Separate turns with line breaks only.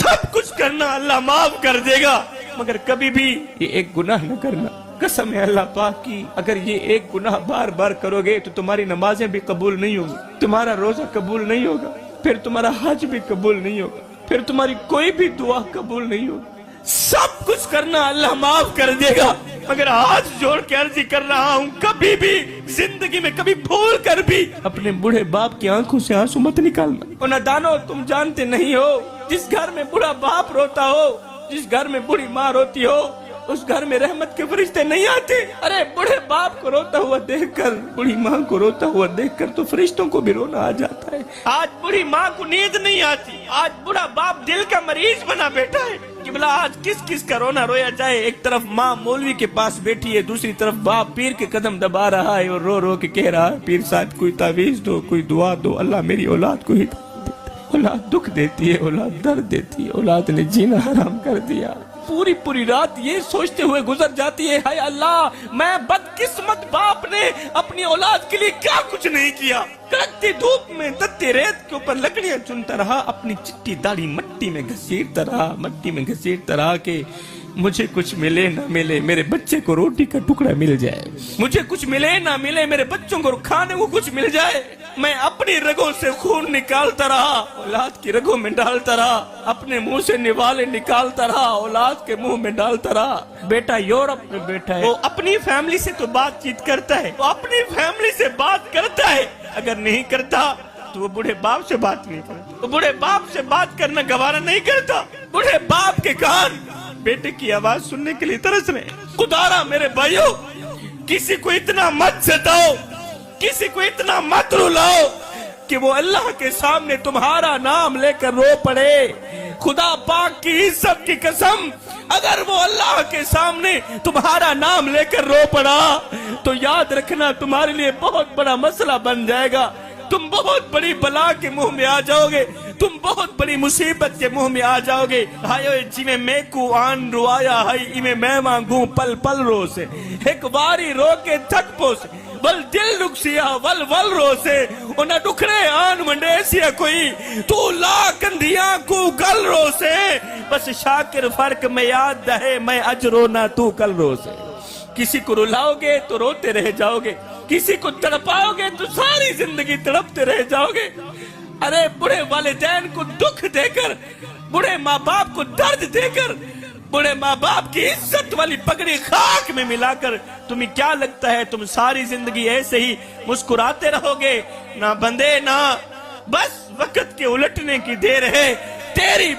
सब कुछ करना, अल्लाह माफ कर देगा, मगर कभी भी ये एक गुनाह न करना। कसम है अल्लाह पाक की, अगर ये एक गुनाह बार बार करोगे तो तुम्हारी नमाजें भी कबूल नहीं होगी, तुम्हारा रोजा कबूल नहीं होगा, फिर तुम्हारा हज भी कबूल नहीं होगा, फिर तुम्हारी कोई भी दुआ कबूल नहीं होगी। सब कुछ करना, अल्लाह माफ कर देगा, मगर हाथ जोड़ के अर्जी कर रहा हूँ, कभी भी जिंदगी में कभी भूल कर भी अपने बूढ़े बाप की आंखों से आंसू मत निकालना। और नादानो, तुम जानते नहीं हो, जिस घर में बूढ़ा बाप रोता हो, जिस घर में बूढ़ी माँ रोती हो, उस घर में रहमत के फरिश्ते नहीं आते। अरे बूढ़े बाप को रोता हुआ देखकर, बूढ़ी माँ को रोता हुआ देखकर तो फरिश्तों को भी रोना आ जाता है। आज बूढ़ी माँ को नींद नहीं आती, आज बूढ़ा बाप दिल का मरीज बना बैठा है कि भला आज किस किस का रोना रोया जाए। एक तरफ माँ मौलवी के पास बैठी है, दूसरी तरफ बाप पीर के कदम दबा रहा है और रो रो के कह रहा है, पीर साहब कोई तावीज दो, कोई दुआ दो, अल्लाह मेरी औलाद को ही। औलाद दुख देती है, औलाद दर्द देती है, औलाद ने जीना हराम कर दिया। पूरी पूरी रात ये सोचते हुए गुजर जाती है, हाय अल्लाह, मैं बदकिस्मत बाप ने अपनी औलाद के लिए क्या कुछ नहीं किया। कड़कती धूप में तत्ते रेत के ऊपर लकड़ियां चुनता रहा, अपनी चिट्टी दाढ़ी मट्टी में घसीटता रहा, मट्टी में घसीटता रहा कि मुझे कुछ मिले ना मिले, मेरे बच्चे को रोटी का टुकड़ा मिल जाए, मुझे कुछ मिले ना मिले, मेरे बच्चों को खाने को कुछ मिल जाए। मैं अपनी रगों से खून निकालता रहा, औलाद की रगों में डालता रहा, अपने मुंह से निवाले निकालता रहा, औलाद के मुंह में डालता रहा। बेटा यूरोप में बैठा है, वो अपनी फैमिली से तो बातचीत करता है, वो अपनी फैमिली से बात करता है, अगर नहीं करता तो वो बूढ़े बाप से बात नहीं करता, वो बूढ़े बाप से बात करना गवारा नहीं करता। बूढ़े बाप के कान बेटे की आवाज सुनने के लिए तरस रहे। खुदारा मेरे भाइयों, किसी को इतना मत सताओ, किसी को इतना मत रुलाओ कि वो अल्लाह के सामने तुम्हारा नाम लेकर रो पड़े। खुदा पाक की इज्जत की कसम, अगर वो अल्लाह के सामने तुम्हारा नाम लेकर रो पड़ा तो याद रखना तुम्हारे लिए बहुत बड़ा मसला बन जाएगा। तुम बहुत बड़ी बला के मुंह में आ जाओगे, तुम बहुत बड़ी मुसीबत के मुंह में आ जाओगे। हायो जिमे मैकू आन रुआया है, इमे मैं मांगू पल पल रो से, एक बारी रो के थक पोसे, वल दिल रुकसिया वल वल रो से, उन्हें दुखड़े आन मंडेसिया कोई, तू ला कंधिया को गल रो से, बस शाकिर फर्क में याद दहे, मैं अज रोना तू कल रो से। किसी को रुलाओगे तो रोते रह जाओगे, किसी को तड़पाओगे तो सारी जिंदगी तड़पते रह जाओगे। अरे बूढ़े वालिदैन को दुख देकर, बूढ़े माँ बाप को दर्द देकर, बूढ़े माँ बाप की इज्जत वाली पगड़ी खाक में मिलाकर तुम्हें क्या लगता है तुम सारी जिंदगी ऐसे ही मुस्कुराते रहोगे? ना बंदे ना, बस वक्त के उलटने की देर है। तेरी